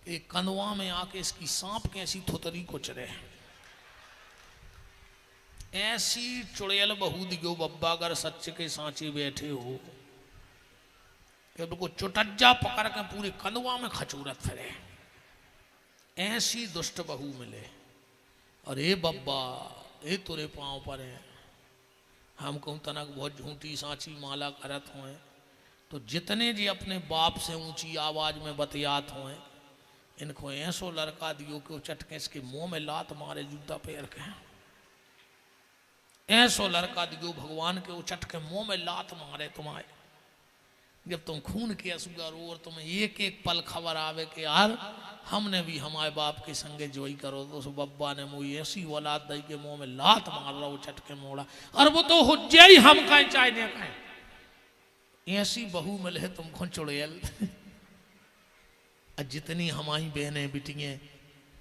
एक कंदवा में आके इसकी सांप के ऐसी थोतरी को चरे, ऐसी चुड़ैल बहू दिगो बब्बा अगर सच के सांचे बैठे हो को चुटज्जा पकड़ के पूरे कंदवा में खचूरत फिरे, ऐसी दुष्ट बहू मिले। और ए बब्बा ए तुरे पाँव पर है, हम कहूँ तनक बहुत झूठी सांची माला करत हुए, तो जितने जी अपने बाप से ऊंची आवाज में बतियात हुए, इनको ऐसो लड़का दियो कि वो चटके इसके मुंह में लात मारे जूता पैर के, ऐसो लड़का दियो भगवान के वो चटके मुंह में लात मारे तुम्हारे, जब तुम खून के असुगा रो और तुम्हें एक एक पल खबर आवे कि यार हमने भी हमारे बाप के संगे जोई करो, तो उस बब्बा ने मुझे ऐसी औलाद दई के मुंह में लात मार रहा वो चटके मोड़ा, और वो तो हो जाए हम कहें चाहे नहीं कहें, ऐसी बहू मिले तुमको चुड़ैल। जितनी हमारी बहनें बिटियाँ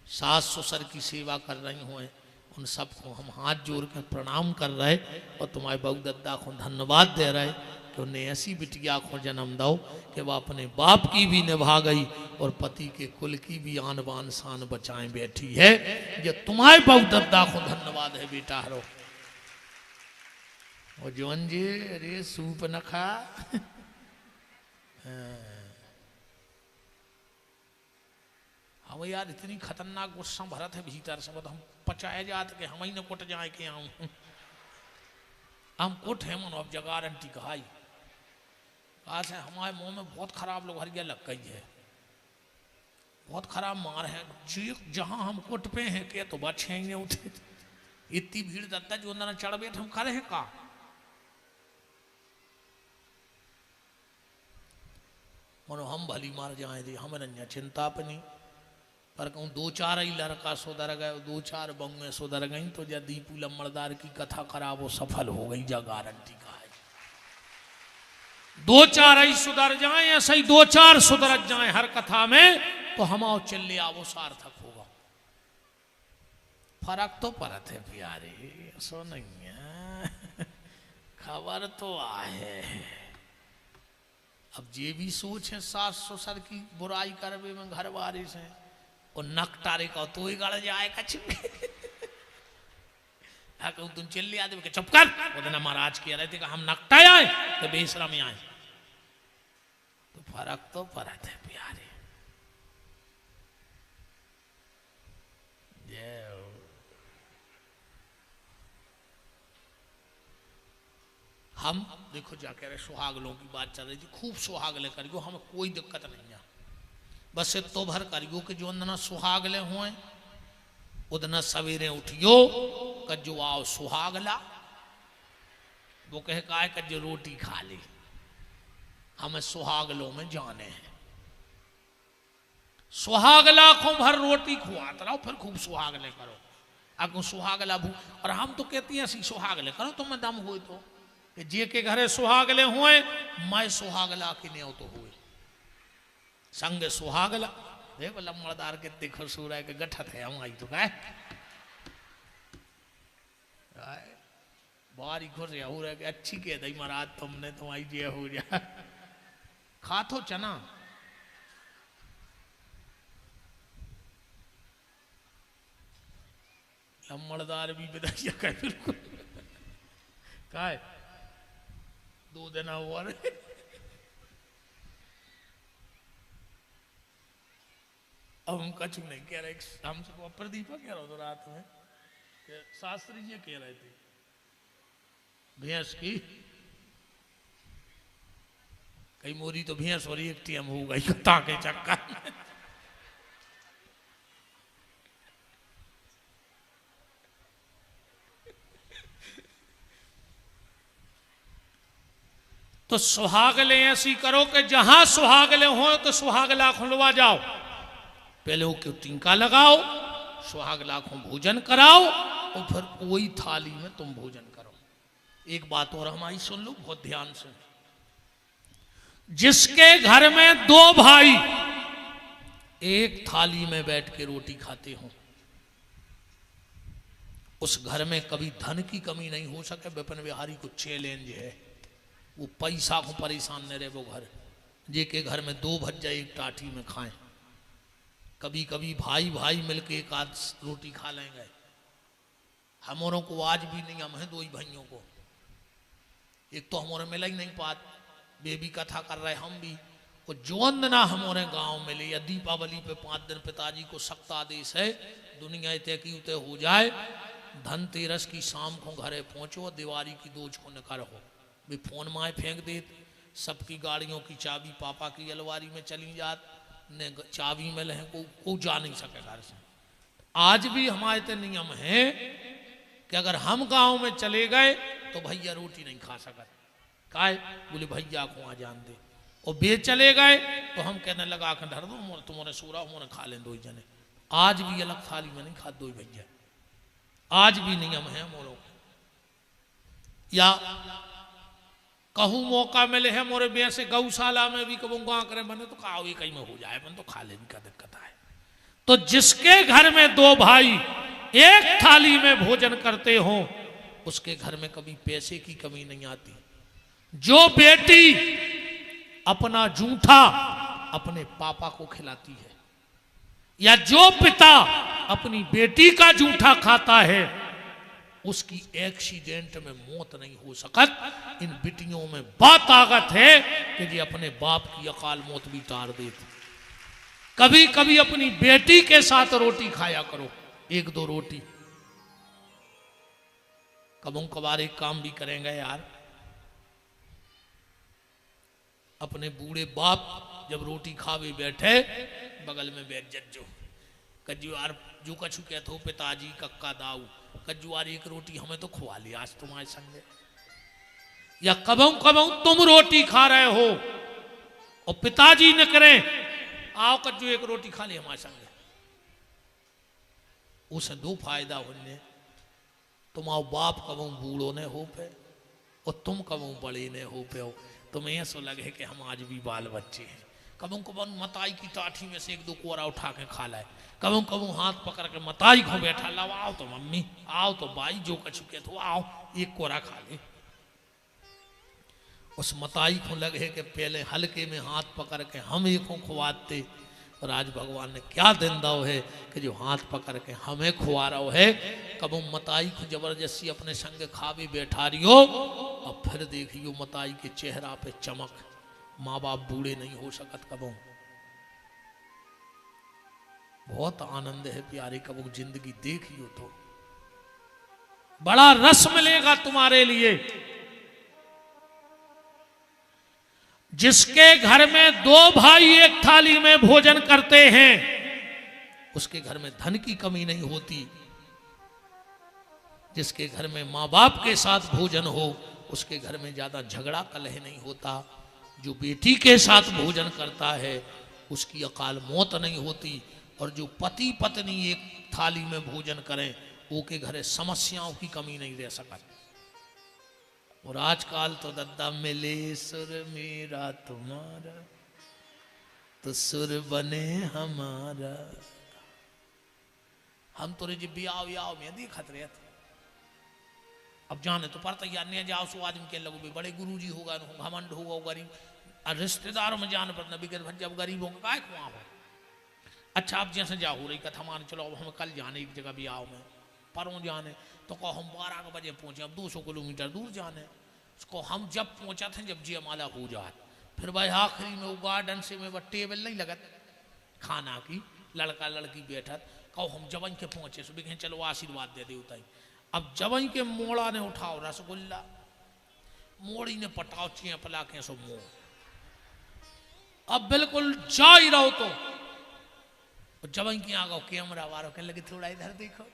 सास ससुर की सेवा कर रही हुए, उन सबको हम हाथ जोड़ कर प्रणाम कर रहे और तुम्हारे बहू दद्दा को धन्यवाद दे रहे कि उन्हें ऐसी बिटिया को जन्म दो कि वह अपने बाप की भी निभा गई और पति के कुल की भी आन बान शान बचाए बैठी है। ये तुम्हारे बहू दद्दा को धन्यवाद है बेटा हरो। और जोन जी अरे सूप न खा हम यार इतनी खतरनाक गुस्सा भरत है भीतर से, हम पचाए जाते कि हम ही न कुट जाए के आऊं, हम कुट है मन अब जगारंटी कहाई आज है हमारे मुंह में बहुत खराब लोग हरिया लग गई है, बहुत खराब मार है जी। जहां हम कुट पे हैं के तो बच हैं उठे, इतनी भीड़ दत्ता जो अंदर चढ़ बैठ हम करे हैं का। मनो हम भली मार जाए थे हमें न चिंता अपनी, पर कहूँ दो चार ही लड़का सुधर गए, दो चार बंगें सुधर गई तो जब दीपू लम्बड़दार की कथा करा वो सफल हो गई, जा गारंटी का है। दो चार ही सुधर जाए, ऐसे ही दो चार सुधर जाए हर कथा में, तो हमाओ चले आवो सार्थक होगा। फर्क तो परत है प्यारे, ऐसा नहीं है, खबर तो आए। अब ये भी सोच है सास ससुर की बुराई करवे में घर वाले से और नकटारे का तो ही गड़ जाएगा चिपके। कहूँ तुम चिल्ली आदमी के चुप कर, वो दिन महाराज किया रहते कि हम नकटाए आए तो बेसरा में आए, तो फर्क तो परत है प्यारे। हम देखो जाके रहे सुहागलों की बात चल रही थी, खूब सुहागले करियो, हमें कोई दिक्कत नहीं है, बस तो भर करियो कि जो अंदर सुहागले हुए उदना सवेरे उठियो कज्जो आओ सुहागला, वो कहे काय कज्जो रोटी खा ली, हमें सुहागलों में जाने हैं। सुहागला को भर रोटी खुआत रहो फिर खूब सुहागले करो, अगो सुहागला भू। और हम तो कहती हैं सुहागले करो तुम्हें दम हुए तो, जे के घरे सुहागले हुए मैं सुहागला की नहीं तो हुए संग सुहागला। देखो लम्बड़दार के देखो सूरा के गठत है हम आई तो काय बारी खुश हो रहा है अच्छी कह दई महाराज तुमने तो आई जे हो जा खा तो चना। लम्बड़दार भी बताइए का बिल्कुल काय 2 दिन हुआ रे। अब हम कछु नहीं कह रहे, हमसे प्रदीपा कह रहा था रात में कि शास्त्री जी कह रहे थे भैंस की कई मोरी तो भैंस और एक टीएम हो गई कुत्ता के चक्कर में। तो सुहागले ऐसी करो कि जहां सुहागले हो तो सुहागला खुलवा जाओ, पहले वो टीका लगाओ, सुहागला को भोजन कराओ और फिर वही थाली में तुम भोजन करो। एक बात और हमारी सुन लो बहुत ध्यान से, जिसके घर में 2 भाई एक थाली में बैठ के रोटी खाते हो उस घर में कभी धन की कमी नहीं हो सके। विपिन बिहारी को चैलेंज है, वो पैसा को परेशान न रहे वो घर, जे के घर में 2 भज्जा एक टाटी में खाएं, कभी कभी भाई भाई मिलके एक आध रोटी खा लेंगे। हमारों को आज भी नहीं, हम हैं दो ही भाइयों को, एक तो हमारे मिला ही नहीं पात, बेबी कथा कर रहे हम भी, और जोन ना हमारे गांव मिले या दीपावली पे 5 दिन पिताजी को सख्त आदेश है दुनिया तय की उतय हो जाए, धनतेरस की शाम को घरे पहुंचो, दिवाली की दोज को निकर हो भी फोन माए फेंक दे, सबकी गाड़ियों की चाबी पापा की अलवारी में चली जात, ने चाबी में लहे को जा नहीं सके घर से। आज भी हमारे ते नियम है कि अगर हम गांव में चले गए तो भैया रोटी नहीं खा सकत, काहे बोले भैया को वहां जान दे, और बे चले गए तो हम कहने लगा के धर दो तुम्हारे सूरा उन्होंने खा लें दो जने। आज भी अलग थाली में नहीं खा दो भैया, आज भी नियम है मोरों। या कहूँ मौका मिले है मोरे बे से गौशाला में भी कहूँ गा करे बने तो खाओ कहीं में हो जाए मन तो खा लेने का दिक्कत है। तो जिसके घर में दो भाई एक थाली में भोजन करते हो उसके घर में कभी पैसे की कमी नहीं आती। जो बेटी अपना जूठा अपने पापा को खिलाती है या जो पिता अपनी बेटी का जूठा खाता है उसकी एक्सीडेंट में मौत नहीं हो सकत। इन बेटियों में बात ताकत है कि जी अपने बाप की अकाल मौत भी टार देती। कभी कभी अपनी बेटी के साथ रोटी खाया करो, 1-2 रोटी। कबों कबार एक काम भी करेंगे यार, अपने बूढ़े बाप जब रोटी खावे बैठे बगल में बैठ जज्जो कज्जू यार जो कछु कहते हो पिताजी कक्का दाऊ कज्जू यार एक रोटी हमें तो खुआ लिया आज तुम्हारे संग। या कबों कबों तुम रोटी खा रहे हो और पिताजी न करें आओ कज्जू एक रोटी खा ले हमारे संग, उसे 2 फायदा होने, तुम आओ बाप कबों बूढ़ो ने हो पे और तुम कबों बड़े ने हो पे हो, तुम्हें ऐसा लगे कि हम आज भी बाल बच्चे हैं। कबों कबों मताई की टाठी में से 1-2 कोरा उठा के खा लाए, कबों कबों हाथ पकड़ के मताई को बैठा लाओ आओ तो मम्मी आओ तो भाई जो कछु कहते हो आओ एक कोरा खा ले। उस मताई को लगे कि पहले हल्के में हाथ पकड़ के हम एक को खुआते, और आज भगवान ने क्या दिन दाओ है कि जो हाथ पकड़ के हमें खुआ रहा है। कबों मताई को जबरदस्ती अपने संग खावे बैठा रही हो और फिर देखियो मताई के चेहरा पे चमक, माँ बाप बूढ़े नहीं हो सकत। कबों बहुत आनंद है प्यारे, कबों जिंदगी देखियो तो बड़ा रस मिलेगा तुम्हारे लिए। जिसके घर में 2 भाई एक थाली में भोजन करते हैं उसके घर में धन की कमी नहीं होती। जिसके घर में माँ बाप के साथ भोजन हो उसके घर में ज्यादा झगड़ा कलह नहीं होता। जो बेटी के साथ भोजन करता है उसकी अकाल मौत नहीं होती, और जो पति पत्नी एक थाली में भोजन करें वो के घरे समस्याओं की कमी नहीं रह सकती। और आजकल तो दद्दा मिले सुर मेरा तुम्हारा तो सुर बने हमारा। हम तो जी ब्याह में देखत रहे थे, अब जाने तो पड़ता यार नहीं जाओ सो आदमी के लगो बड़े गुरुजी होगा घमंड होगा गरीब, और रिश्तेदारों में जाने पर बिगड़ जब गरीबों का काय खुआ हो। अच्छा अब जैसे जा हो रही कथा मान चलो अब हमें कल जाने एक जगह ब्याह में परों जाने तो कहो हम 12 बजे पहुंचे, अब 200 किलोमीटर दूर जाने। उसको हम जब पहुंचा थे जब जयमाला हो जात, फिर भाई आखिरी में वो गार्डन से में टेबल नहीं लगत खाना की, लड़का लड़की बैठत, कहो हम जवन के पहुंचे सुबह कहें चलो आशीर्वाद दे दे उताई। अब जवन के मोड़ा ने उठाओ रसगुल्ला, मोड़ी ने पटाओ चेपला के सो मोह, अब बिल्कुल जा ही रहो तो जवन की आ गो कैमरा वालों कहने लगे थोड़ा इधर देखो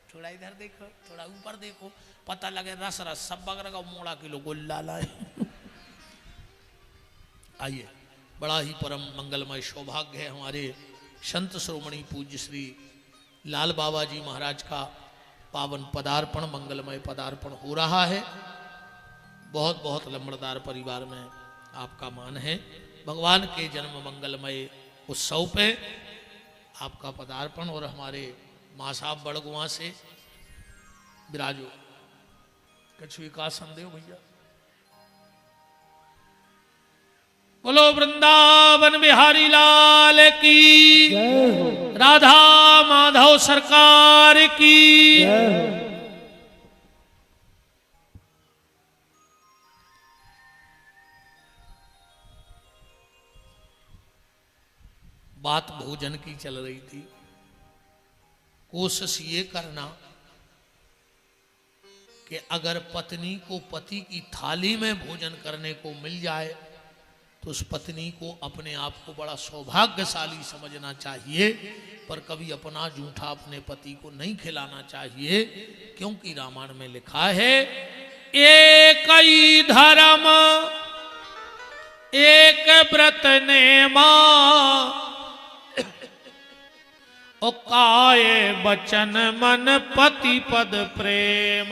थोड़ा इधर देखो थोड़ा ऊपर देखो, पता लगे रस रस सब बगर का मोड़ा किलो गुल्ला लाए। आइए, बड़ा ही परम मंगलमय सौभाग्य है हमारे संत श्रोमणी पूज्य श्री लाल बाबा जी महाराज का पावन पदार्पण मंगलमय पदार्पण हो रहा है। बहुत बहुत लंबड़दार परिवार में आपका मान है। भगवान के जन्म मंगलमय उत्सव पे आपका पदार्पण, और हमारे माँ साहब बड़गुआ से विराजो कछु विकास संदेह भैया। बोलो वृंदावन बिहारी लाल की, राधा माधव सरकार की। बात भोजन की चल रही थी। कोशिश ये करना कि अगर पत्नी को पति की थाली में भोजन करने को मिल जाए तो उस पत्नी को अपने आप को बड़ा सौभाग्यशाली समझना चाहिए, पर कभी अपना जूठा अपने पति को नहीं खिलाना चाहिए, क्योंकि रामायण में लिखा है एक ही धर्म एक व्रत नेमा ओ काये बचन मन पति पद प्रेम।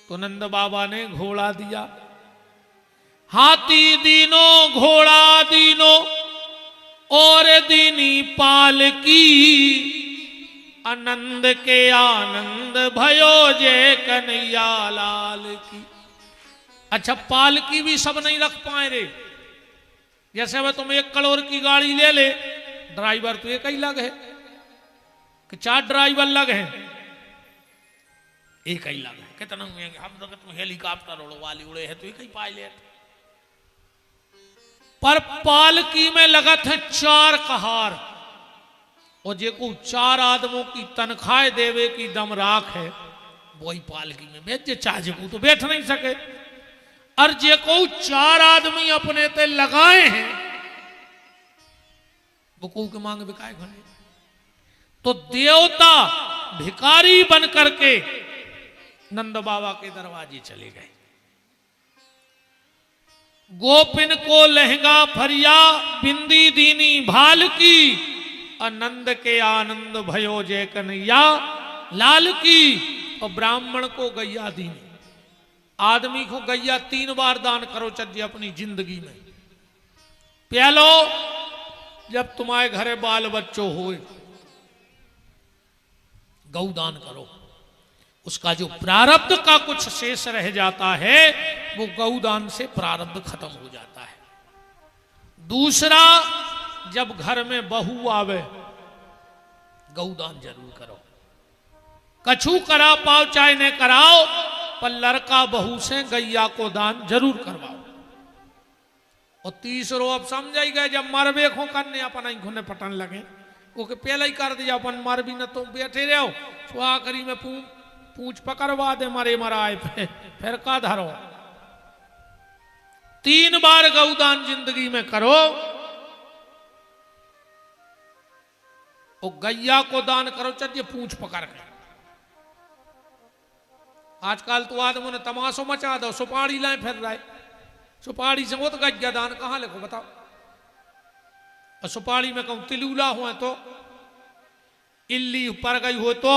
तो नंद बाबा ने घोड़ा दिया, हाथी दीनो घोड़ा दीनो और दीनी पाल की, आनंद के आनंद भयो जय कन्हैया लाल की। अच्छा, पालकी भी सब नहीं रख पाए रे। जैसे वह तुम 1 करोड़ की गाड़ी ले ले, ड्राइवर तो एक ही लग है कि 4 ड्राइवर लग है? एक ही लग है। कितना हम तो तुम हेलीकॉप्टर उड़ो वाली उड़े है तो एक ही पायलट, पर पालकी में लगत है 4 कहार, और जे को 4 आदमों की तनख्वाह देवे की दम राख है, वही पालकी में बैठ जे चाहे को तो बैठ नहीं सके। और जे को 4 आदमी अपने ते लगाए हैं वो को के मांग बिकाए घने। तो देवता भिखारी बन करके नंद बाबा के दरवाजे चले गए। गोपिन को लहंगा फरिया बिंदी दीनी भाल की, आनंद के आनंद भयो जय कन्हैया लाल की। और ब्राह्मण को गैया दीनी। आदमी को गैया 3 बार दान करो चाहिए अपनी जिंदगी में। प्यालो जब तुम्हारे घरे बाल बच्चों होए, गौ दान करो, उसका जो प्रारब्ध का कुछ शेष रह जाता है वो गौदान से प्रारब्ध खत्म हो जाता है। दूसरा, जब घर में बहू आवे गौदान जरूर करो। कछु करा पाओ चाहे न कराओ, पर लड़का बहू से गैया को दान जरूर करवाओ। और तीसरो, अब समझ ही गए, जब मरबे खो करने अपन ही घुने पटन लगे, वो के पहले ही कर दिया अपन मर भी न तो बैठे रहो, तो आखिरी में पूछ पकड़वा दे मरे मराए पे, फिर का धरो। 3 बार गौदान जिंदगी में करो। और गैया को दान करो चाहिए पूछ पकड़ के। आजकल तो आदमों ने तमाशो मचा दो, सुपारी लाए फिर रहा है, सुपारी से वो तो गैया दान कहां लिखो बताओ। और सुपारी में कहूं तिलूला हुआ तो, इल्ली पर गई हो तो,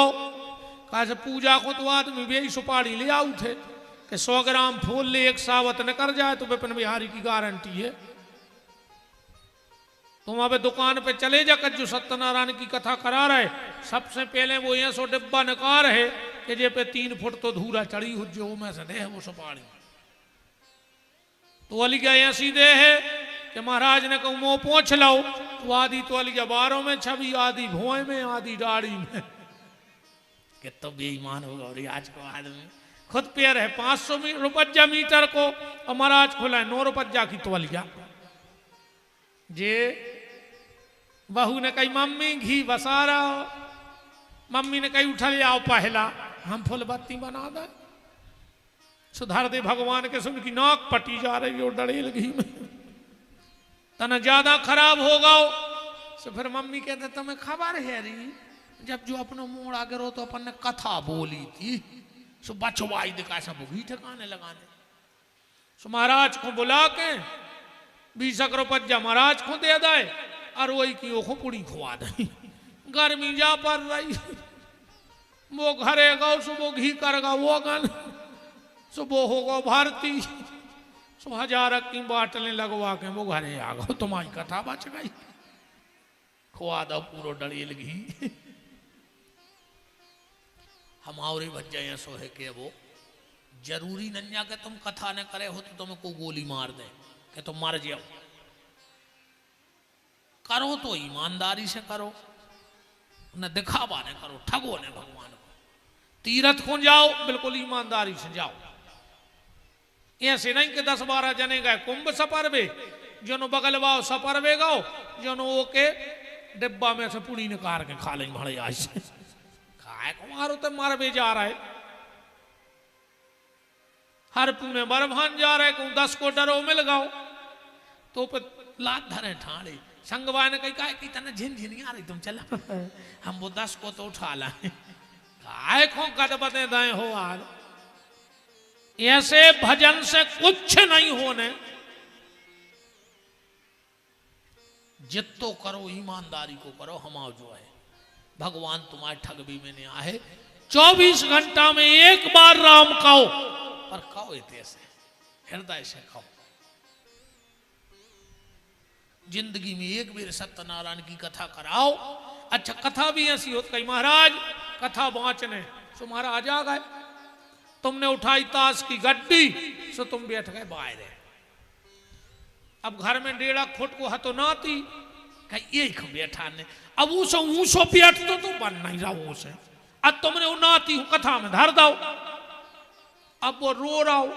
कहा से पूजा को तो आदमी भी सुपारी ले आऊ थे कि 100 ग्राम फूल ले 1 सावत न कर जाए तो विपिन बिहारी की गारंटी है। तुम अब दुकान पे चले जाकर जो सत्यनारायण की कथा करा रहे, सबसे पहले वो 100 डिब्बा नकार है कि जे पे 3 फुट तो धूरा चढ़ी हो जो में से दे है वो सुपारी। तो अली क्या ऐसी दे है कि महाराज ने कहूं मुंह पोंछ लो, तो आदि तो अली 12 में छवि, आदि भुए में, आदि दाढ़ी में। कि तो बेईमान होगा। और आज को आदमी खुद पेड़ है 500 रुपया मीटर को, और महाराज खुला है 9 रुपया की तोलिया। जे बहू ने कही मम्मी घी बसा रहा, मम्मी ने कही उठा ले आओ पहला हम फुल बत्ती बना दे। सुधार दे भगवान के सुन की नाक पटी जा रही हो डड़ेल घी में, तना ज्यादा खराब होगा। तो फिर मम्मी कहते तुम्हें खबर है री, जब जो अपना मोड़ आगे रो तो अपन ने कथा बोली थी, सो बचवाई दिखा सब घी ठिकाने लगाने। सो महाराज को बुला के 20 रुपया महाराज को दे दे, और वही की ओखो पुड़ी खुआ दे। गर्मी जा पर रही, वो घरेगा सुबह घी करगा वो गन, सुबह होगा भारती, सो 1000 की बाटलें लगवा के वो घरे आ गो, तुम्हारी कथा बच गई। खुआ दो पूरा डड़ेल घी। हमारे भज्जा ऐसो है कि वो जरूरी नन्या के तुम कथा न करे हो तो तुमको गोली मार दे कि तुम मर जाओ। करो तो ईमानदारी से करो, न दिखावा न करो, ठगो न भगवान को। तीर्थ को जाओ बिल्कुल ईमानदारी से जाओ, ऐसे नहीं कि 10-12 जने गए कुंभ सपरवे, जनो बगल वाओ सपरवे गाओ, जनो ओके डिब्बा में से पूरी निकाल के खा लेंगे भाड़े आज से खाए को मारो तो मारवे जा रहा है। हर पुणे बरभान जा रहे को 10 को डरो मिल गाओ तो पे लात धरे ठाणे संगवा ने कही कहा कि तने झिनझिनी आ रही तुम चला हम वो 10 को तो उठा लाए काय को कद बते दाए हो आज। ऐसे भजन से कुछ नहीं होने, जितो करो ईमानदारी को करो, हमाओ जो है भगवान तुम्हारे ठगबी में नहीं आए। 24 घंटा में एक बार राम कहो, पर कहो इतने से हृदय से कहो। जिंदगी में एक बार सत्यनारायण की कथा कराओ। अच्छा कथा भी ऐसी होती, कही महाराज कथा बाँचने सो महाराज आ गए, तुमने उठाई ताश की गड्डी सो तुम बैठ गए बाहर। अब घर में 1.5 फुट को हतो नाती कहीं एक बैठा ने, अब ऊसो बैठ तो बन नहीं रहा उसे, अब तुमने वो नाती कथा में धर दो, अब वो रो रहा हो।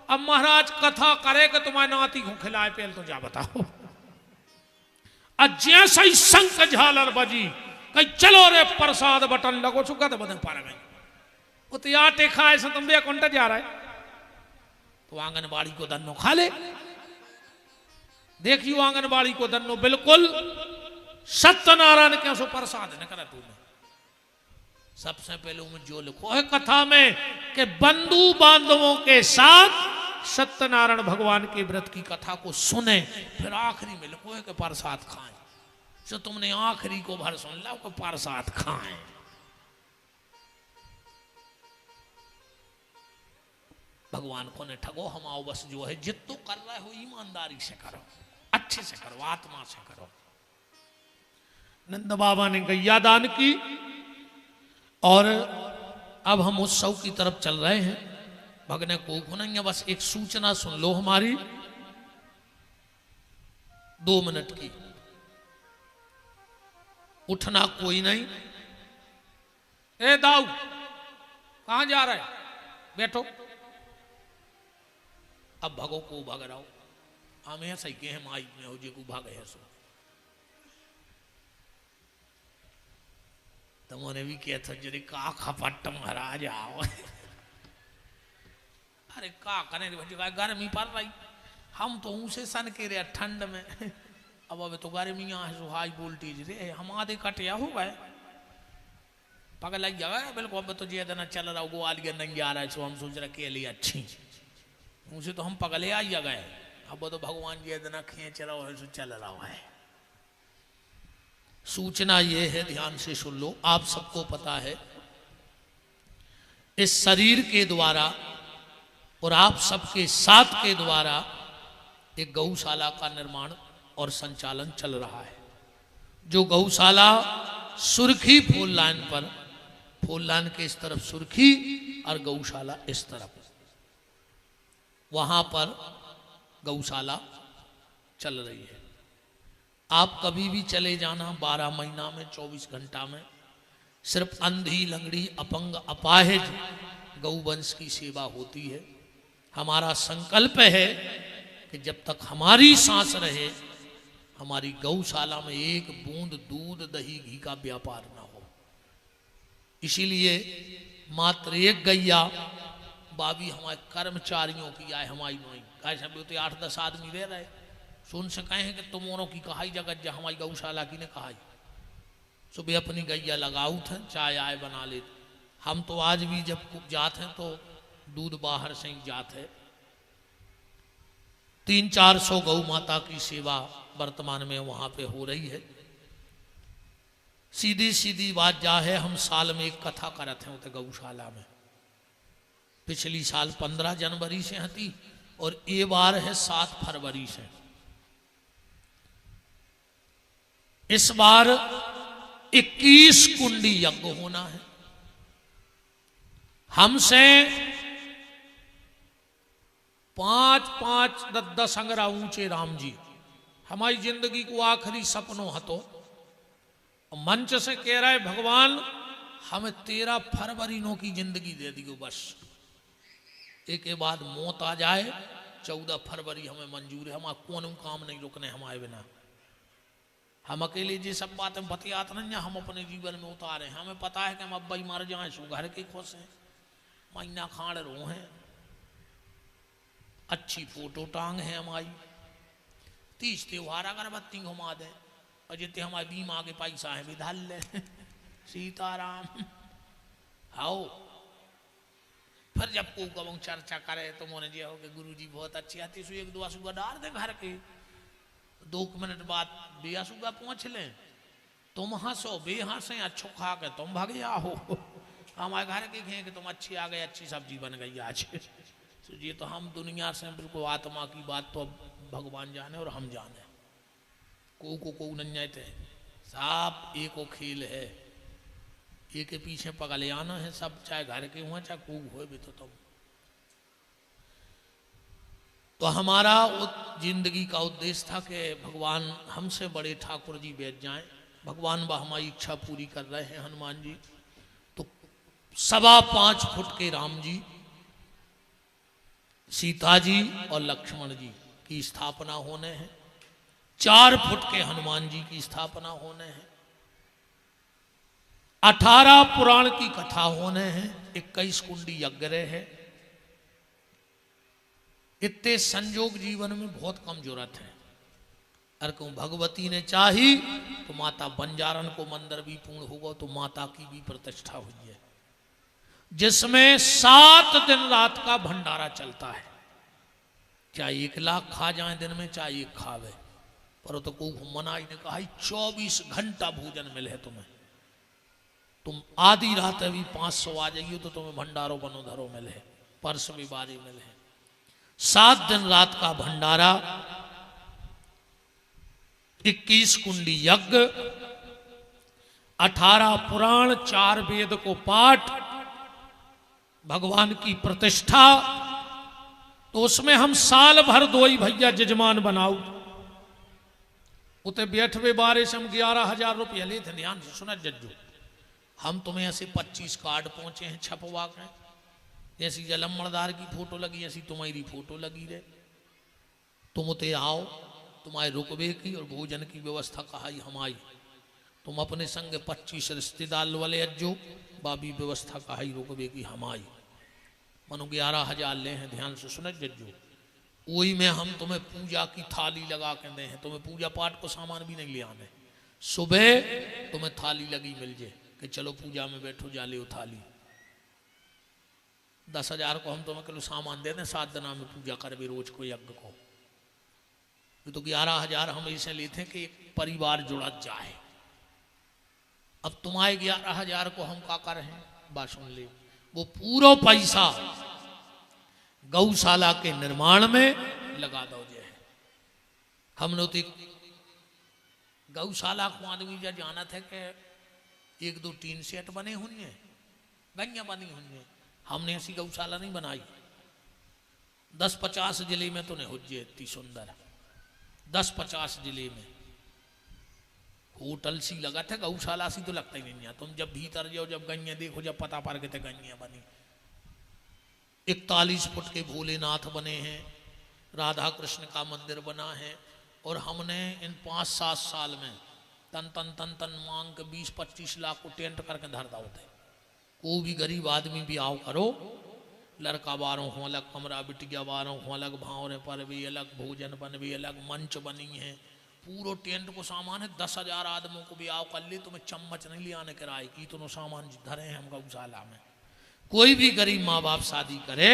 अब महाराज कथा करे कि तुम्हारे नाती को खिलाए पहले तो जा बताओ। अब जैसा ही शंख झालर बजी कहीं चलो रे प्रसाद बटन लगो चुका तो बदन पार गई उते आटे खाए से तुम बेकुंठ जा रहा है तो आंगनबाड़ी को दन्नो खा ले। देखियो आंगनबाड़ी को दन्नो बिल्कुल सत्यनारायण के सो प्रसाद न करा तूने। सबसे पहले उनमें जो लिखो है कथा में कि बंधु बांधवों के साथ सत्यनारायण भगवान के व्रत की कथा को सुने, फिर आखिरी में लिखो है कि प्रसाद खाएं। जो तुमने आखिरी को भर सुन ला को प्रसाद खाएं। भगवान को ने ठगो, हम आओ बस जो है जितो कर रहे हो ईमानदारी से करो, अच्छे से करो, आत्मा से करो। नंद बाबा ने गैया दान की और अब हम उत्सव की तरफ चल रहे हैं। भगने को नहीं है, बस एक सूचना सुन लो हमारी 2 मिनट की। उठना कोई नहीं। ए दाऊ कहां जा रहा है, बैठो। अब भगो को भाग रहा हो, हमें सही के हम आई में हो जे को भागे है सो तुमने भी किया था जरे का खपट महाराज आओ। अरे का करे गर्मी पड़ रही, हम तो ऊसे सन के रहे ठंड में। अब तो गर्मी है सो हाई वोल्टेज रे हमारे कटिया हो गए पगल जगह बिल्कुल। अब तो जे दिन चल रहा ग्वालियर नहीं आ रहा है सो हम सोच रहे के लिए अच्छी उनसे तो हम पगले आ गए। अब तो भगवान जी दिन खींच रहा है सो चल रहा है। सूचना ये है, ध्यान से सुन लो। आप सबको पता है इस शरीर के द्वारा और आप सबके साथ के द्वारा एक गौशाला का निर्माण और संचालन चल रहा है। जो गौशाला सुर्खी फूल लाइन पर, फूल लाइन के इस तरफ सुर्खी और गौशाला इस तरफ, वहां पर गौशाला चल रही है। आप कभी भी चले जाना, 12 महीना में 24 घंटा में सिर्फ अंधी लंगड़ी अपंग अपाहिज गौवंश की सेवा होती है। हमारा संकल्प है कि जब तक हमारी सांस रहे हमारी गौशाला में एक बूंद दूध दही घी का व्यापार ना हो। इसीलिए मात्र एक गैया बाबी हमारे कर्मचारियों की आए, हमारी नहीं कैसे भी होते 8-10 आदमी रह रहे सुन से कहे कि तुमों की कहाई जगत जा हमारी गौशाला की ने कहाई सुबह अपनी गैया लगाऊ थे, चाय आए बना ले। हम तो आज भी जब जाते हैं तो दूध बाहर से ही जाते हैं। 300-400 गौ माता की सेवा वर्तमान में वहां पे हो रही है। सीधी सीधी बात जा है, हम साल में एक कथा करते हैं गौशाला में। पिछली साल 15 जनवरी से हती और ये बार है 7 फरवरी से। इस बार 21 कुंडी यज्ञ होना है। हमसे 5-5 10 अंगरा ऊंचे राम जी हमारी जिंदगी को आखिरी सपनों हतो, मंच से कह रहा है भगवान हमें 13 फरवरी नो की जिंदगी दे दियो बस, एक के बाद मौत आ जाए, 14 फरवरी हमें मंजूर है, हमारा कौन काम नहीं रुकने हमारे बिना। हम अकेले जी सब बातें बतियात नहीं, हम अपने जीवन में उतारे, हमें पता है कि हम अब भाई मर जाए सो घर के खुश हैं, महीना खाड़ रो हैं, अच्छी फोटो टांग है हमारी, 30 त्योहार अगरबत्ती घुमा दे, और जितने हमारे बीमा के पैसा है भी धल ले सीताराम। आओ फिर जब को कब चर्चा करे तो मोने जी हो कि गुरु जी बहुत अच्छी आती सु, एक दो आंसू डाल दे घर के, 2 मिनट बाद बेआसूगा पहुंच लें, तुम हंसो बे हंसे, अच्छो खा के तुम भाग हो, हमारे घर के खें कि तुम अच्छी आ गए, अच्छी सब्जी बन गई आज। तो ये तो हम दुनिया से बिल्कुल आत्मा की बात तो भगवान जाने और हम जाने, को नहीं जाते, सब एको खेल है, एक के पीछे पगले आना है सब, चाहे घर के हुआ चाहे को हो भी। तो हमारा जिंदगी का उद्देश्य था कि भगवान हमसे बड़े ठाकुर जी बैठ जाएं, भगवान वह हमारी इच्छा पूरी कर रहे हैं हनुमान जी। तो 5.25 फुट के राम जी, सीता जी और लक्ष्मण जी की स्थापना होने हैं, 4 फुट के हनुमान जी की स्थापना होने हैं, 18 पुराण की कथा होने हैं, 21 कुंडी यज्ञ है। इतने संजोग जीवन में बहुत कम जरूरत है। अगर कहूं भगवती ने चाही तो माता बंजारन को मंदिर भी पूर्ण होगा, तो माता की भी प्रतिष्ठा हुई है, जिसमें 7 दिन रात का भंडारा चलता है, चाहे 1 लाख खा जाए दिन में, चाहे 1 खावे, पर तो को मनाई ने कहा 24 घंटा भोजन मिले तुम्हें, तुम आधी रात अभी 500 आ जाइए तो तुम्हें भंडारो बनो धरो मिले, परस भी बारी मिले, 7 दिन रात का भंडारा, 21 कुंडी यज्ञ, 18 पुराण, 4 वेद को पाठ, भगवान की प्रतिष्ठा। तो उसमें हम साल भर दो ही भैया जजमान बनाओ, उते बैठवे बारे से हम 11,000 रुपया ले थे। ध्यान से सुना जज्जू, हम तुम्हें ऐसे 25 कार्ड पहुंचे हैं छपवा के, जैसी जलमदार की फोटो लगी ऐसी तुम्हारी फोटो लगी रहे, तुम उते आओ, तुम्हारे रुकबे की और भोजन की व्यवस्था कहा हमारी, तुम अपने संग 25 रिश्तेदार वाले अज्जो, बाबी व्यवस्था कहा रुकबे की हमारी, मनो 11,000 ले हैं। ध्यान से सुन जज्जो, वही में हम तुम्हें पूजा की थाली लगा के दे हैं, तुम्हें पूजा पाठ को सामान भी नहीं ले आने, सुबह तुम्हें थाली लगी मिल जाए कि चलो पूजा में बैठो, जा ले थाली, 10,000 को हम तुम्हें किलो सामान दे दें, 7 दिन में पूजा कर भी रोज को यज्ञ को, तो 11,000 हम इसे लेते हैं कि एक परिवार जुड़ा जाए। अब तुम्हारे 11,000 को हम क्या कर रहे हैं, बात सुन ले, वो पूरा पैसा गौशाला के निर्माण में लगा दो जे, हमने तो गौशाला को आदमी जब जाना था कि 1-2 टीन सेट बने होंगे, गैया बनी होंगे, हमने ऐसी गौशाला नहीं बनाई, 10-50 जिले में तो नहीं हो जाए इतनी सुंदर, 10-50 जिले में होटल सी लगा था, गौशाला सी तो लगता ही नहीं है। तुम जब भीतर जाओ, जब गैया देखो, जब पता पड़ के गैया बनी, 41 फुट के भोलेनाथ बने हैं, राधा कृष्ण का मंदिर बना है, और हमने इन 5-7 साल में तन मांग के 20-25 लाख को टेंट करके धर दाओ थे। कोई भी गरीब आदमी भी आओ करो, लड़का बारों हो अलग कमरा, बिटिया बारों हो अलग, भावरे पर भी अलग, भोजन बन भी अलग, मंच बनी है, पूरा टेंट को सामान है, 10,000 आदमियों को भी आओ कर ले, तुम्हें चम्मच नहीं ले आने किराए की, तो सामान धरे हैं हम गौशाला में। कोई भी गरीब माँ बाप शादी करे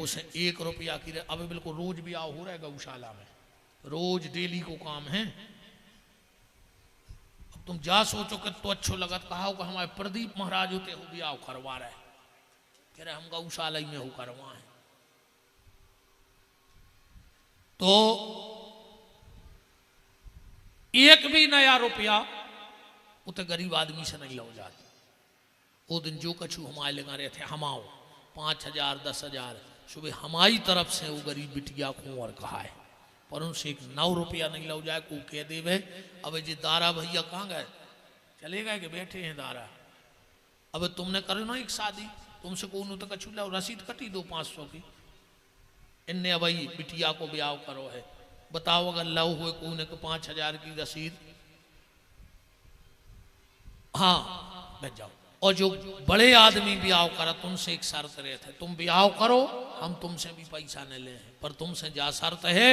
उसे 1 रुपया की, अब बिल्कुल रोज भी आओ हो रहा है गौशाला में, रोज डेली को काम है। अब तुम जा सोचो कि तो अच्छो लगत, कहा कि हमारे प्रदीप महाराज होते हो भी आओ करवा रहे, कह रहे हम गौशाला में हो करवा है। तो 1 भी नया रुपया उते गरीब आदमी से नहीं लो जाते। वो दिन जो कछु हमारे लगा रहे थे, हम आओ 5,000 10,000 सुबह हमारी तरफ से वो गरीब बिटिया को और कहा है पर उनसे एक 9 रुपया नहीं लो जाए को कह देवे। अब जी दारा भैया कहाँ गए, चले गए कि बैठे हैं दारा। अब तुमने करो ना एक शादी, तुमसे को तो कछु लो रसीद कटी दो 500 की, इनने अब बिटिया को ब्याह करो है। बताओ अगर लव हुए को 5,000 की रसीद, हाँ बैठ जाओ। और जो बड़े आदमी ब्याह करा तुमसे एक शर्त रहता है, तुम ब्याह करो हम तुमसे भी पैसा न ले, पर तुमसे जा शर्त है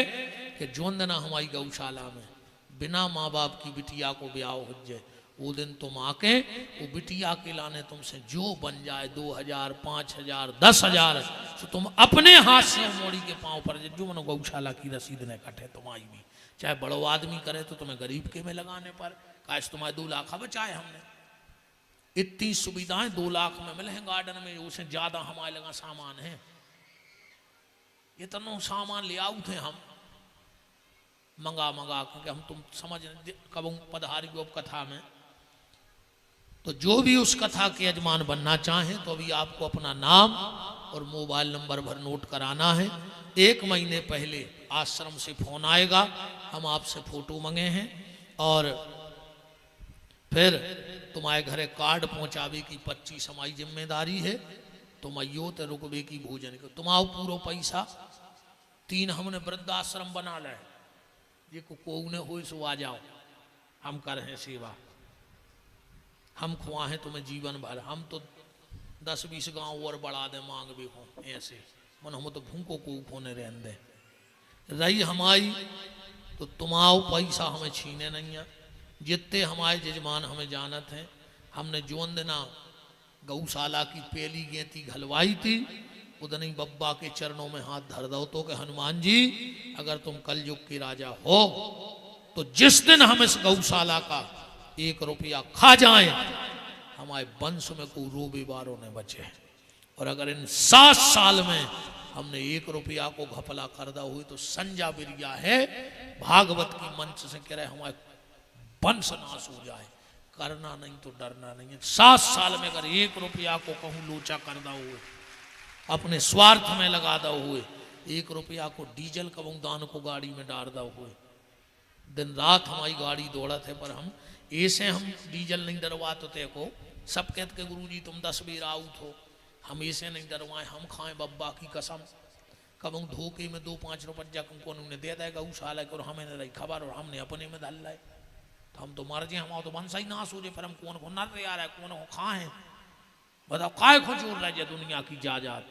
कि जो दिन हमारी गौशाला में बिना माँ बाप की बिटिया को ब्याह हो जाए, वो दिन तुम आके वो बिटिया के लाने तुमसे जो बन जाए 2,000 5,000 10,000 तो तुम अपने हाथ से मोड़ी के पांव पर जो मनो गौशाला की रसीद ने कटे तुम्हारी भी, चाहे बड़ो आदमी करे तो तुम्हें गरीब के में लगाने पर काश तुम्हारे 2 लाख बचाए हमने। इतनी सुविधाएं 2 लाख में मिले हैं गार्डन में, उससे ज्यादा हमारे लगा सामान है। इतना सामान ले आउ थे हम मंगा मंगा क्योंकि हम तुम समझ कब पधारी गो कथा में। तो जो भी उस कथा के यजमान बनना चाहें तो अभी आपको अपना नाम और मोबाइल नंबर भर नोट कराना है। 1 महीने पहले आश्रम से फोन आएगा, हम आपसे फोटो मंगे हैं और फिर तुम्हारे घरे कार्ड पहुंचावे की 25 हमारी जिम्मेदारी है। तुम अयो तो रुकबे की भोजन को तुम्हारा पूरा पैसा। 3 हमने वृद्धाश्रम बना ले, ये को ने हो सो आ जाओ, हम कर हैं सेवा, हम खुआहें तुम्हें जीवन भर। हम तो 10-20 गांव और बढ़ा दे मांग भी हो ऐसे मन, हम तो भूखों को खोने रहने दे रही हमारी। तो तुम्हारा पैसा हमें छीने नहीं है। जितने हमारे जजमान हमें जानत हैं, हमने जोन दिना गौशाला की पहली गेंती घलवाई थी उदन ही बब्बा के चरणों में हाथ धर दो तो कि हनुमान जी अगर तुम कलयुग के राजा हो तो जिस दिन हम इस गौशाला का 1 रुपया खा जाएं हमारे वंश में कोई रोबे बारों ने बचे। और अगर इन 7 साल में हमने 1 रुपया को घपला कर दा हुई तो संजा बिरिया है भागवत की मंच से कह रहे हमारे वंश नाश हो जाए। करना नहीं तो डरना नहीं है। 7 साल में अगर 1 रुपया को कहूं लोचा कर दा हुए, अपने स्वार्थ में लगा दा हुए, 1 रुपया को डीजल कहूं दान को गाड़ी में डाल दा हुए, दिन रात हमारी गाड़ी दौड़त है पर हम ऐसे हम डीजल नहीं डरवाते थे को। सब कहते के गुरुजी तुम 10 बेर आउट हो, हम ऐसे नहीं डरवाए, हम खाएं बब्बा की कसम। कहूँ धोखे में 2-5 रुपया को उन्होंने दे देगा गौशाला और हमें नहीं रही खबर और हमने अपने में धल लाए तो हम तो मर जाए, हमारा तो वंश ही नाश हो जाए। फिर हम कौन को नर आ रहा है, कौन को खा है, बताओ काय को जोड़ रहे जाए दुनिया की जायदाद।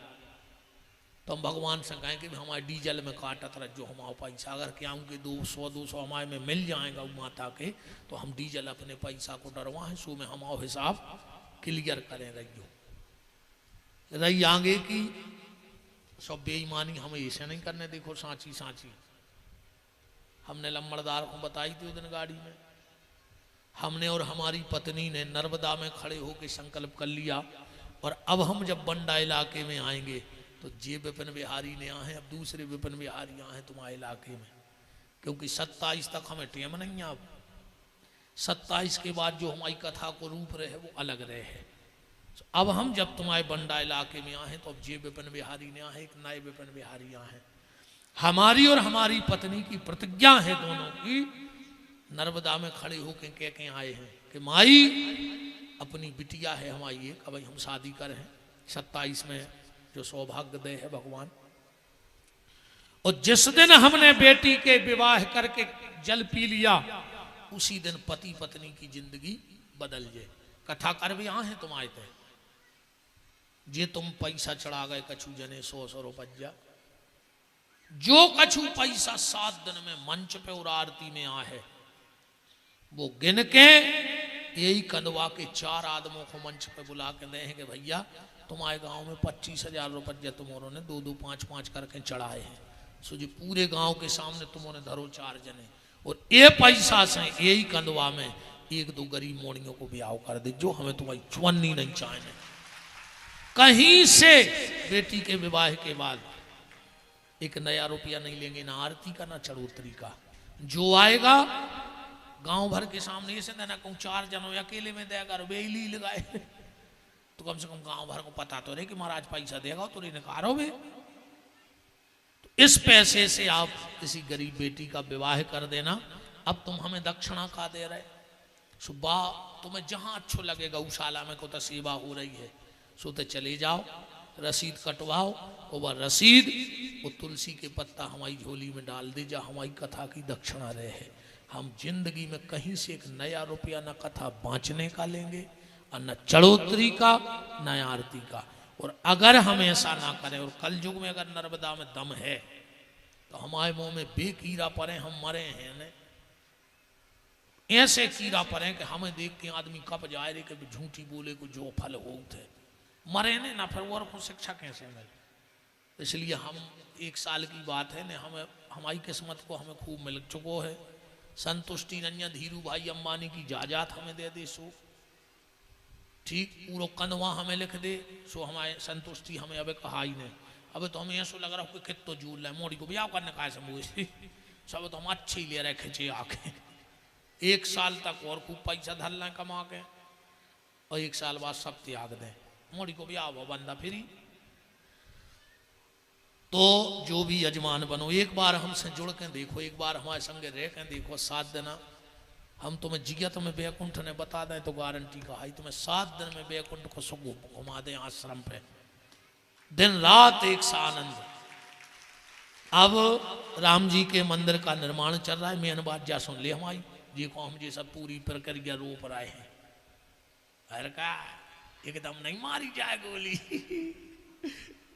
तो हम भगवान से कहें कि हमारे डीजल में काटत रह जो हमारे पैसा अगर क्या कि 200-200 हमारे में मिल जाएगा माता के तो हम डीजल अपने पैसा को डरवाएं, सो में हमारा हिसाब क्लियर करें रही आगे की सब बेईमानी हमें ऐसे नहीं करने। देखो सांची सांची हमने लम्बड़दार को बताई थी उस दिन गाड़ी में, हमने और हमारी पत्नी ने नर्मदा में खड़े होकर संकल्प कर लिया। और अब हम जब बंडा इलाके में आएंगे तो जे विपिन बिहारी ने आए, अब दूसरे विपिन बिहारी आए तुम्हारे इलाके में, क्योंकि 27 तक हमें टेम नहीं है। अब 27 के बाद जो हमारी कथा को रूप रहे वो अलग रहे है। अब हम जब तुम्हारे बंडा इलाके में आए तो अब जे विपिन बिहारी ने आए, एक नए विपिन बिहारी आए। हमारी और हमारी पत्नी की प्रतिज्ञा है दोनों की, नर्मदा में खड़े होकर कह के आए हैं कि माई अपनी बिटिया है हमारी एक, अब हम शादी कर हैं 27 में जो सौभाग्य दे है भगवान। और जिस दिन हमने बेटी के विवाह करके जल पी लिया उसी दिन पति पत्नी की जिंदगी बदल जाए। कथा कर भी यहाँ है तुम्हारे थे जे तुम पैसा चढ़ा गए कछु जने 100 रुपया, जो कछु पैसा 7 दिन में मंच पे और आरती में आ है वो गिन के यही कंदवा के 4 आदमों को मंच पे बुला के दे कि भैया तुम्हारे गांव में 25,000 रुपया तुम्हारों ने 2-2 5-5 करके चढ़ाए हैं, सो जी पूरे गांव के सामने तुम्हारे धरो 4 जने और ये पैसा से यही कंदवा में 1-2 गरीब मोड़ियों को ब्याह कर दे जो हमें तुम्हारी चुन्नी नहीं चाहिए। कहीं से बेटी के विवाह के बाद 1 नया रुपया नहीं लेंगे, ना आरती का ना चढ़ोतरी का। जो आएगा गांव भर के सामने ऐसे देना कहूँ 4 जनों अकेले में देगा बेली लगाए तो कम से कम गांव भर को पता तो रहे कि महाराज पैसा देगा तो नकारो बे। तो इस पैसे से आप किसी गरीब बेटी का विवाह कर देना। अब तुम हमें दक्षिणा का दे रहे, सुबह तुम्हें जहां अच्छो लगेगा गौशाला में को तो सेवा हो रही है, सो तो चले जाओ, रसीद कटवाओ, और वह रसीद वो तुलसी के पत्ता हमारी झोली में डाल दे, जा हमारी कथा की दक्षिणा रहे। हम जिंदगी में कहीं से एक नया रुपया न कथा बांचने का लेंगे और न चढ़ोतरी का न आरती का। और अगर हम ऐसा ना करें, और कल युग में अगर नर्मदा में दम है तो हमारे मुंह में बेकीरा पड़े, हम मरे हैं ने ऐसे कीड़ा पड़े कि हमें देख के आदमी कब जाए रे कि झूठी बोले को जो फल हो थे, मरे ने ना फिर और को शिक्षा कैसे मिले। इसलिए हम 1 साल की बात है ने, हमें हमारी किस्मत को हमें खूब मिल चुको है। संतुष्टि रंजन धीरू भाई अंबानी की जायदाद हमें दे दे सो ठीक, पूरा कनवा हमें लिख दे सो हमारे संतुष्टि हमें अब कहा ही नहीं। अब तो हमें ऐसा लग रहा हो कि कित तो जूल है मोड़ी को ब्याह करने का है सब तो हम अच्छे ही ले रहे खिंचे आके 1 साल तक और खूब पैसा धर लें कमा के, और 1 साल बाद सब त्याग दें, मोड़ी को ब्याह वो बंदा फिरी। तो जो भी यजमान बनो, एक बार हमसे जुड़ के देखो, एक बार हमारे संगे रह के देखो, 7 दिन हम तुम्हें जिया तुम्हें बैकुंठ ने बता दें तो गारंटी का है, तुम्हें 7 दिन में बैकुंठ को सुख घुमा दें आश्रम पे, दिन रात एक सा आनंद। अब राम जी के मंदिर का निर्माण चल रहा है, मेन बात जा सुन ले हमारी जी को, हम जी सब पूरी प्रक्रिया रोप रहे हैं। हर का एकदम नहीं मारी जाए गोली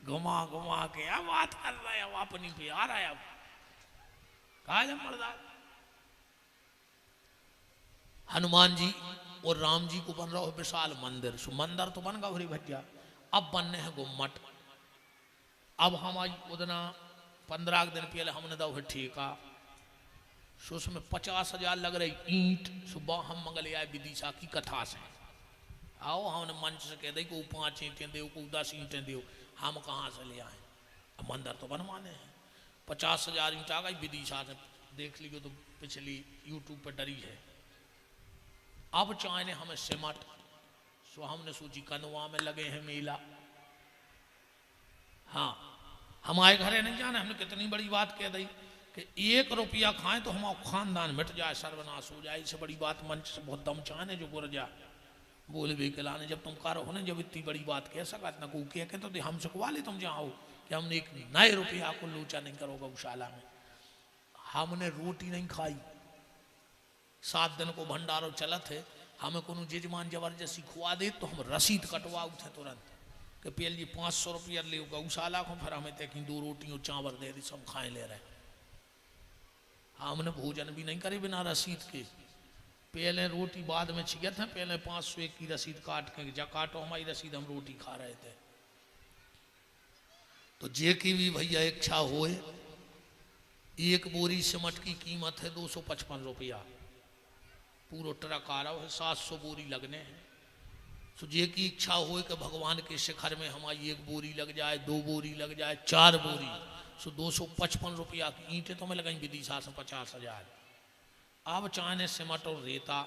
घुमा घुमा के अब बात कर रहे हैं, अपनी पे आ रहा है। अब कहा जब मर्दा हनुमान जी और राम जी को बन रहा है विशाल मंदिर, सो मंदिर तो बन गया भैया, अब बनने हैं गुम्मट। अब हमारी उतना 15 दिन पहले हमने दो ठेका, सो उसमें 50,000 लग रही ईंट। सुबह हम मंगल आए विदिशा की कथा से, आओ हमने मंच से कह दे को 5 ईंटें दो को 10 ईंटें दो, हम कहाँ से ले आए, अब मंदिर तो बनवाने हैं। 50,000 ईंट आ गई विदिशा से, देख लीजिए तो पिछली यूट्यूब पर डरी है। अब चाहे हमें सिमट, सो हमने सोची कनवा में लगे हैं मेला। हाँ हमारे घरे नहीं जाने, हमने कितनी बड़ी बात कह दी कि 1 रुपया खाएं तो हमारा खानदान मिट जाए, सर्वनाश हो जाए। इससे बड़ी बात मंच से बहुत दम चाहने जो गुर जा बोले भी खिलाने, जब तुम करो ने जब इतनी बड़ी बात कह सका इतना को कह के तो हम सुखवा ले तुम जहाँ हो कि हमने 1 नए रुपया को लोचा नहीं करो गौशाला में। हमने रोटी नहीं खाई, 7 दिन को भंडारो चलत है, हमें को जजमान जबरदस्ती खुआ दे तो हम रसीद कटवा उठे तुरंत कि पहले जी 500 रुपया ले गौशाला को, फिर हमें तक 2 रोटी और चावल दे दी, सब खाए ले रहे। हमने भोजन भी नहीं करे बिना रसीद के, पहले रोटी बाद में छिया था, पहले 501 की रसीद काट के जा काटो हमारी रसीद, हम रोटी खा रहे थे। तो जे की भी भैया इच्छा होए, 1 बोरी सिमट की कीमत है 255 रुपया, पूरा ट्रक आ रहा है, 700 बोरी लगने हैं। तो जे की इच्छा हो कि भगवान के शिखर में हमारी 1 बोरी लग जाए, 2 बोरी लग जाए, 4 बोरी, सो 255 रुपया की ईंटें तो मैं लगाई विदिशा से 50,000। अब चाहने सिमट और रेता,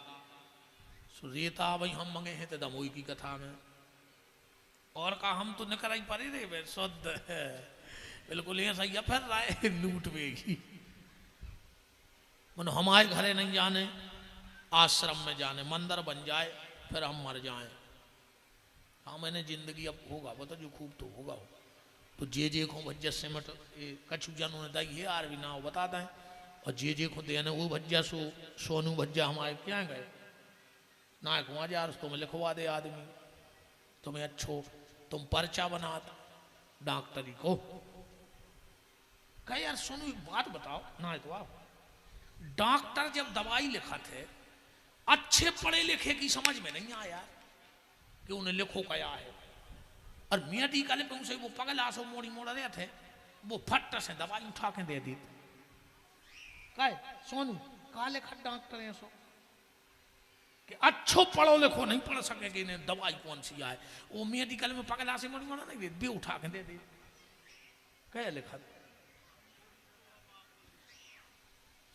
सो रेता भाई हम मंगे हैं तो दमोई की कथा में, और कहा हम तो निकल ही पड़े रे शुद्ध है बिल्कुल ऐसा ही फिर रहा है लूट बेगी। मन हमारे घरे नहीं जाने, आश्रम में जाने, मंदिर बन जाए फिर हम मर जाएं। हाँ मैंने जिंदगी अब होगा बता जो खूब तो होगा हो। तो जे को भज्जा सिमट कछु जनों ने दाई है यार भी ना हो बता दें, और जे को देने वो भज्जा सोनू भज्जा हमारे क्या गए ना वहाँ जा तुम्हें लिखवा दे आदमी, तुम्हें अच्छो तुम पर्चा बना डॉक्टरी को कह यार सोनू एक बात बताओ ना, तो आप डॉक्टर जब दवाई लिखा थे अच्छे पढ़े लिखे की समझ में नहीं आया कि उन्हें लिखो क्या है, और मेडिकल पे उनसे वो पगला सो मोड़ी मोड़ रहे थे, वो फट से दवाई उठा के दे दी। काय सोनू का लिखा डॉक्टर है सो कि अच्छो पढ़ो लिखो नहीं पढ़ सकेगी इन्हें दवाई कौन सी आए, वो मेडिकल में पगला से मोड़ी मोड़ा नहीं दे भी उठा के दे दी। क्या लिखा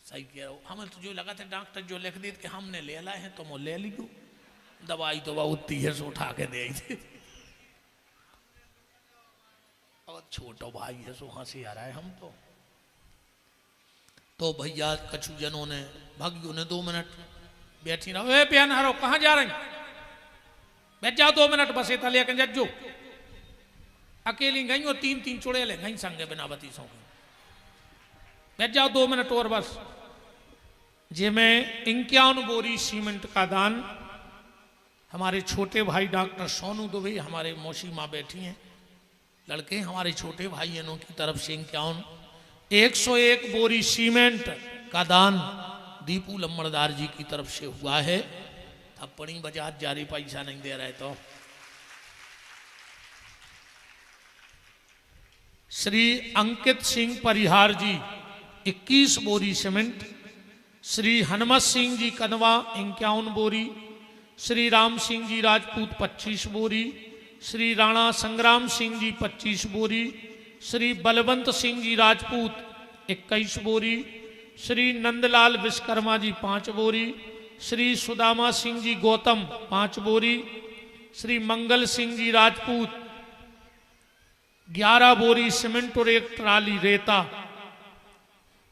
सही कह रहा हो, हमें तो जो लगा था डॉक्टर जो लिख दी कि हमने ले लाए हैं तो वो ले लियो, दवाई तो वह उतनी है सो उठा के दे दी। और छोटो भाई है सो हंसी आ रहा है हम तो तो भैया कछु जनों ने भाग्यों ने 2 मिनट बैठी रहो, ए प्यान हरो कहाँ जा रहे बैठ जाओ 2 मिनट बस इतना लेकर जज्जो अकेली गई और 3-3 चुड़ैले गई संगे बिना बती सौ बैठ जाओ 2 मिनट और बस। जिसमें 51 बोरी सीमेंट का दान हमारे छोटे भाई डॉक्टर सोनू दुबे, हमारे मौसी माँ बैठी हैं, लड़के हमारे छोटे भाई इनों की तरफ से 101 बोरी सीमेंट का दान दीपू लम्बड़दार जी की तरफ से हुआ है। थप्पड़ी बजाज जारी पैसा नहीं दे रहे तो। श्री अंकित सिंह परिहार जी 21 बोरी सीमेंट, श्री हनुमत सिंह जी कनवा 51 बोरी, श्री राम सिंह जी राजपूत 25 बोरी, श्री राणा संग्राम सिंह जी 25 बोरी, श्री बलवंत सिंह जी राजपूत 21 बोरी, श्री नंदलाल विश्वकर्मा जी 5 बोरी, श्री सुदामा सिंह जी गौतम 5 बोरी, श्री मंगल सिंह जी राजपूत 11 बोरी सीमेंट और 1 ट्राली रेता,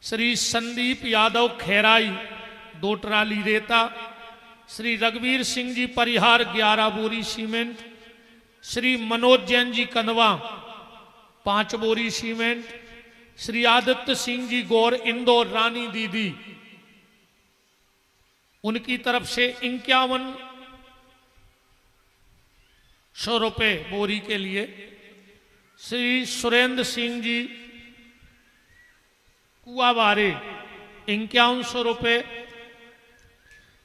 श्री संदीप यादव खैराई 2 ट्राली रेता, श्री रघुवीर सिंह जी परिहार 11 बोरी सीमेंट, श्री मनोज जैन जी कनवा 5 बोरी सीमेंट, श्री आदित्य सिंह जी गौर इंदौर रानी दीदी उनकी तरफ से 5100 रुपये बोरी के लिए, श्री सुरेंद्र सिंह जी कुआबारे 5100 रुपये,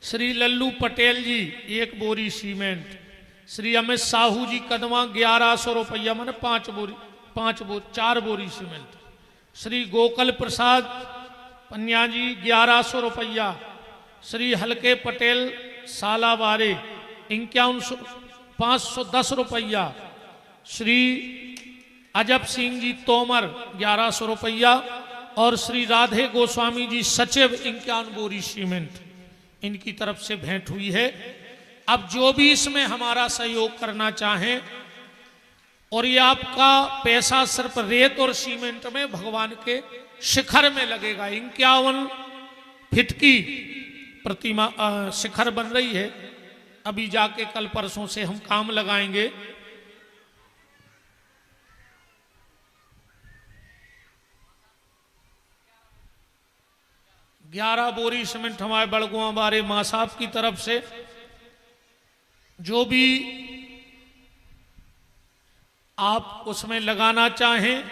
श्री लल्लू पटेल जी 1 बोरी सीमेंट, श्री अमित साहू जी कदवा 1100 रुपया मैंने 4 बोरी सीमेंट, श्री गोकल प्रसाद पन्या जी 1100 रुपया, श्री हल्के पटेल सालावारे 510 रुपया, श्री अजब सिंह जी तोमर 1100 रुपया और श्री राधे गोस्वामी जी सचिव 51 बोरी सीमेंट इनकी तरफ से भेंट हुई है। अब जो भी इसमें हमारा सहयोग करना चाहें, और ये आपका पैसा सिर्फ रेत और सीमेंट में भगवान के शिखर में लगेगा। 51 फीट की प्रतिमा शिखर बन रही है, अभी जाके कल परसों से हम काम लगाएंगे। ग्यारह बोरी सीमेंट हमारे बड़गुआ बारे मां साहब की तरफ से। जो भी आप उसमें लगाना चाहें,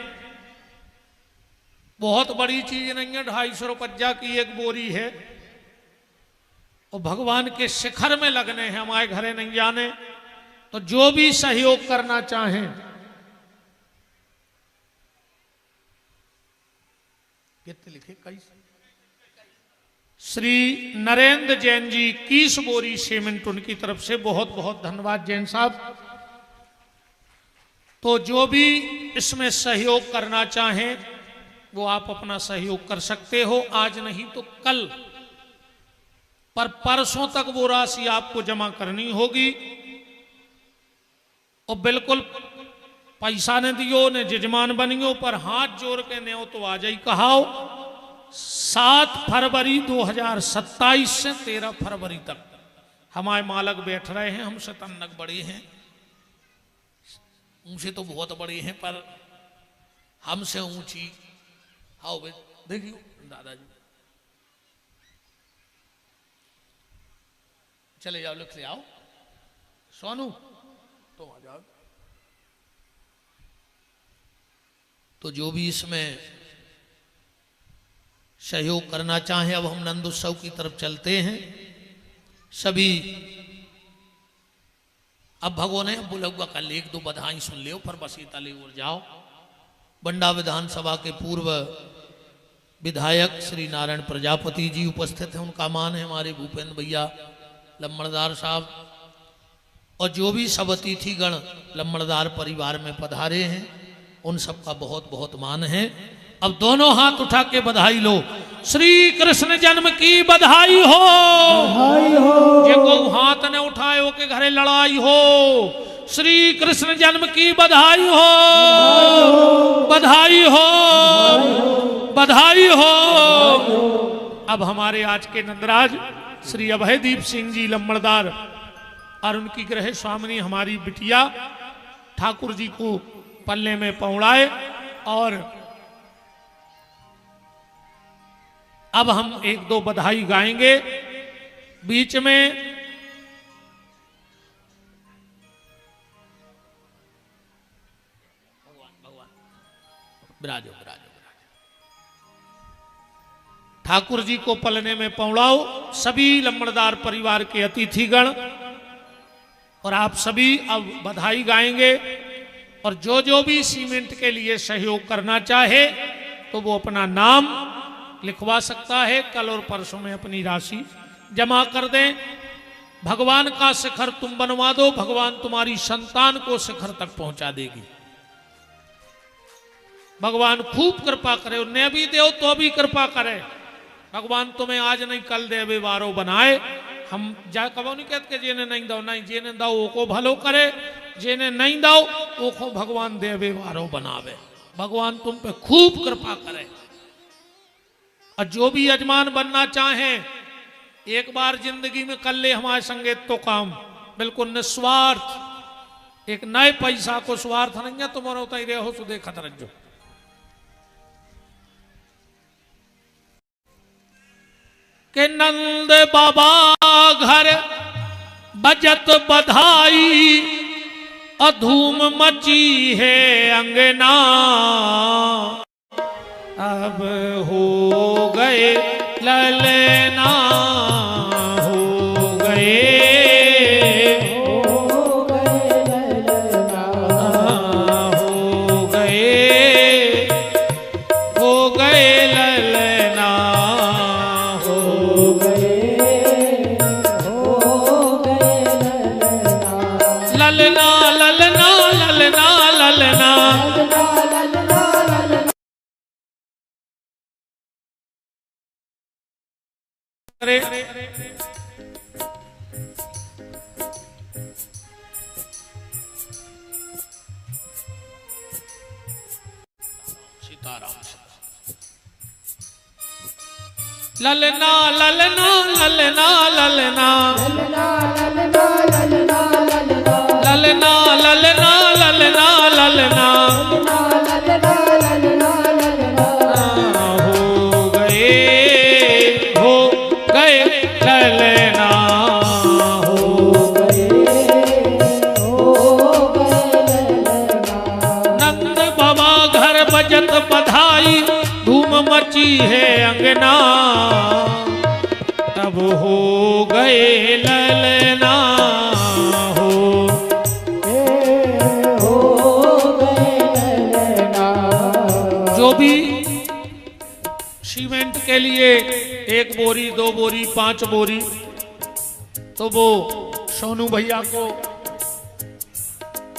बहुत बड़ी चीज नहीं है, 250 रुपया की 1 बोरी है और भगवान के शिखर में लगने हैं, हमारे घरे नहीं जाने। तो जो भी सहयोग करना चाहें, कितने लिखे कई, श्री नरेंद्र जैन जी 21 बोरी सीमेंट उनकी तरफ से बहुत बहुत धन्यवाद जैन साहब। तो जो भी इसमें सहयोग करना चाहें वो आप अपना सहयोग कर सकते हो, आज नहीं तो कल, पर परसों तक वो राशि आपको जमा करनी होगी। और बिल्कुल पैसा ने दियो ने जजमान बनियो, पर हाथ जोड़ के न्यो तो आ जाई कहाओ। 7 फरवरी 2027 से 13 फरवरी तक हमारे मालक बैठ रहे हैं। हमसे तन्नक बड़े हैं, उनसे तो बहुत बड़े हैं, पर हमसे ऊंची। आओ बे देखियो दादाजी, चले जाओ, लिख ले आओ। सोनू तुम आ जाओ। तो जो भी इसमें सहयोग करना चाहें, अब हम नंद उत्सव की तरफ चलते हैं। सभी अब भगवान है बुलगुआ कल 1-2 बधाई सुन लियो, पर बस ये तले और जाओ। बंडा विधानसभा के पूर्व विधायक श्री नारायण प्रजापति जी उपस्थित हैं, उनका मान है। हमारे भूपेंद्र भैया लम्बड़दार साहब और जो भी सब अतिथिगण लम्बड़दार परिवार में पधारे हैं, उन सबका बहुत बहुत मान है। अब दोनों हाथ उठा के बधाई लो। श्री कृष्ण जन्म की बधाई हो, बधाई हो। जे को हाथ ने उठाए हो के घरे लड़ाई हो। श्री कृष्ण जन्म की बधाई हो, बधाई हो, बधाई हो। अब हमारे आज के नंदराज श्री अभयदीप सिंह जी लम्बड़दार और उनकी गृह स्वामिनी हमारी बिटिया ठाकुर जी को पल्ले में पहुंचाए। और अब हम एक दो बधाई गाएंगे। बीच में बिराजो बिराजो ठाकुर जी को पलने में पहुंचाओ सभी लम्बड़दार परिवार के अतिथिगण। और आप सभी अब बधाई गाएंगे। और जो जो भी सीमेंट के लिए सहयोग करना चाहे तो वो अपना नाम लिखवा सकता है। कल और परसों में अपनी राशि जमा कर दें। भगवान का शिखर तुम बनवा दो, भगवान तुम्हारी संतान को शिखर तक पहुंचा देगी। भगवान खूब कृपा करे। उन्हें भी दो तो भी कृपा करे। भगवान तुम्हें आज नहीं कल देवे वारो बनाए। हम जा कबो नहीं कहते जेने नहीं दो, नहीं जेने दो वो को भलो करे, जेने नहीं दो वो को भगवान देवे वारो बनावे। भगवान तुम पे खूब कृपा करे। और जो भी यजमान बनना चाहें एक बार जिंदगी में कर ले हमारे संगे तो काम बिल्कुल निस्वार्थ। एक नए पैसा को स्वार्थ नहीं है। तुम्हारा होता ही रहो सो देखा तरजो। के नंद बाबा घर बजत बधाई अधूम मची है अंगना। अब हो गए ललना हो गए हो गए ललना ललना ललना ललना ललना सीताराम ललना ललना ललना ललना ललना ललना ललना ललना हो गए ललना नंद बाबा घर बजत बधाई धूम मची है अंगना। तब हो गए ललना जो भी सीमेंट के लिए 1 बोरी 2 बोरी 5 बोरी तो वो सोनू भैया को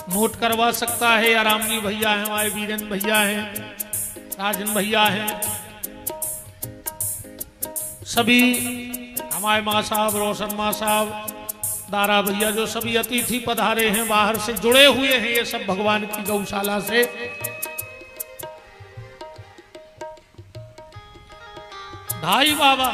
नोट करवा सकता है। आरामनी भैया हैं, हमारे वीरेंद्र भैया हैं, राजन भैया हैं, सभी हमारे माँ साहब, रोशन माँ साहब, दारा भैया जो सभी अतिथि पधारे हैं बाहर से जुड़े हुए हैं। ये सब भगवान की गौशाला से ढाई बाबा